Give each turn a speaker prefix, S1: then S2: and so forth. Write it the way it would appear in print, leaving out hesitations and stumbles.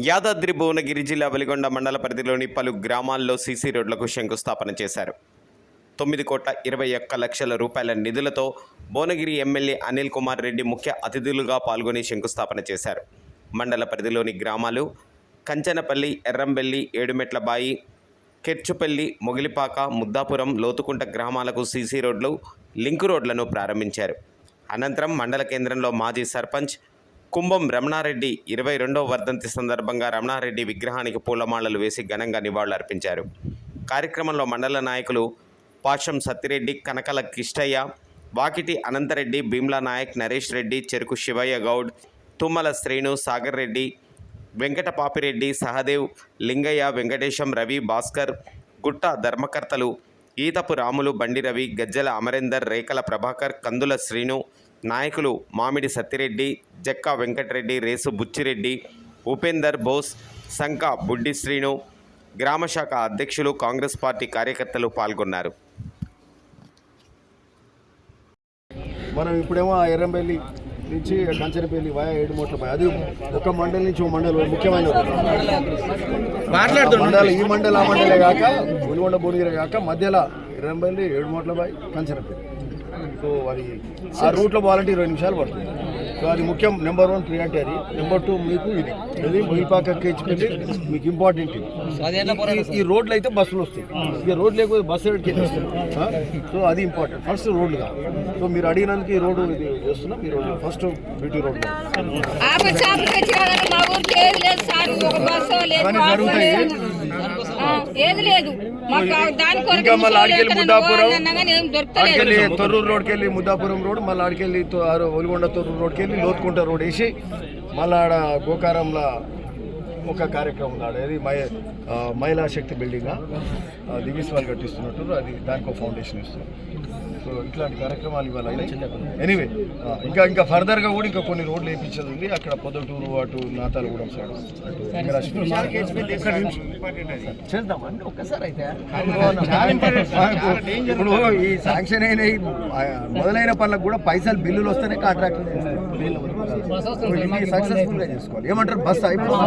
S1: యాదాద్రి భువనగిరి జిల్లా వెలిగొండ మండల పరిధిలోని పలు గ్రామాల్లో సీసీ రోడ్లకు శంకుస్థాపన చేశారు. 9,21,00,000 రూపాయల నిధులతో భువనగిరి ఎమ్మెల్యే అనిల్ కుమార్ రెడ్డి ముఖ్య అతిథులుగా పాల్గొని శంకుస్థాపన చేశారు. మండల పరిధిలోని గ్రామాలు కంచనపల్లి, ఎర్రంబెల్లి, ఏడుమెట్లబాయి, కెర్చుపల్లి, మొగిలిపాక, ముద్దాపురం, లోతుకుంట గ్రామాలకు సీసీ రోడ్లు, లింకు రోడ్లను ప్రారంభించారు. అనంతరం మండల కేంద్రంలో మాజీ సర్పంచ్ కుంభం రమణారెడ్డి 22వ వర్ధంతి సందర్భంగా రమణారెడ్డి విగ్రహానికి పూలమాలలు వేసి ఘనంగా నివాళులర్పించారు. కార్యక్రమంలో మండల నాయకులు పాషం సత్తిరెడ్డి, కనకల కిష్టయ్య, వాకిటి అనంతరెడ్డి, భీమ్లా నాయక్, నరేష్ రెడ్డి, చెరుకు శివయ్య గౌడ్, తుమ్మల శ్రీను, సాగర్ రెడ్డి, వెంకట పాపిరెడ్డి, సహదేవ్, లింగయ్య, వెంకటేశం, రవి, భాస్కర్, గుట్ట ధర్మకర్తలు ఈతపు రాములు, బండి రవి, గజ్జల అమరేందర్, రేఖల ప్రభాకర్, కందుల శ్రీను, నాయకులు మామిడి సత్తిరెడ్డి, జక్కా వెంకటరెడ్డి, రేసు బుచ్చిరెడ్డి, ఉపేందర్ బోస్, సంక బుడ్డి శ్రీను, గ్రామశాఖ అధ్యక్షులు, కాంగ్రెస్ పార్టీ కార్యకర్తలు పాల్గొన్నారు.
S2: మనం ఇప్పుడేమో ఎర్రంబెల్లి నుంచి కంచనపల్లి వాయా ఏడుమోట్లపై అది ఒక మండలి నుంచి ఒక మండలి ముఖ్యమైన మండలి. ఈ మండలి ఆ మండలే కాక వెలుగొండ భువనగిరి కాక మధ్యలో ఎర్రంబెల్లి, ఏడుమోట్లపై, కంచనపల్లి. సో అది ఆ రూట్లో పోవాలంటే 20 నిమిషాలు పడుతుంది. సో అది ముఖ్యం. నెంబర్ 1 ప్రియారిటీ అది. నెంబర్ 2 మీకు ఇది మొగిలిపాక కేచిపల్లి మీకు ఇంపార్టెంట్ ఇది. ఈ రోడ్లు అయితే బస్సులు వస్తాయి. ఇక రోడ్ లేకపోతే బస్సు రేట్కి వస్తాయి. సో అది ఇంపార్టెంట్. ఫస్ట్ రోడ్లుగా. సో మీరు అడిగినందుకు ఈ రోడ్డు ఇది చేస్తున్నాం. ఈ రోడ్డు ఫస్ట్ బ్యూటీ రోడ్ ఇంకా మళ్ళీ ఆడికెళ్ళి ముద్దాపురం, ఆడికెళ్ళి తొర్రూరు రోడ్కి వెళ్ళి ముద్దాపురం రోడ్, మళ్ళీ ఆడికెళ్ళి ఒలిగొండ తొర్రూరు రోడ్కి వెళ్ళి లోతుకుంట రోడ్ వేసి మళ్ళీ ఆడ గోకారంలో ఒక కార్యక్రమం ఆడేది మహిళా శక్తి బిల్డింగ్ దివీస్ వాళ్ళు కట్టిస్తున్నట్టు అది దానికి ఒక ఫౌండేషన్ ఇస్తున్నారు. సో ఇట్లాంటి కార్యక్రమాలు ఇవాళ ఎనీవే ఇంకా ఫర్దర్గా కూడా ఇంకా కొన్ని రోడ్లు వేయించేది ఉంది. అక్కడ పొద్దుటూరు అటు నాతాలగూడెం సైడ్ చేద్దామండి ఒక్కసారి. అయితే ఇప్పుడు ఈ శాంక్షన్ అయిన మొదలైన పనులకు కూడా పైసలు బిల్లులు వస్తేనే కాంట్రాక్ట్ సక్సెస్ఫుల్గా చేసుకోవాలి. ఏమంటారు? బస్ అయిపోయింది.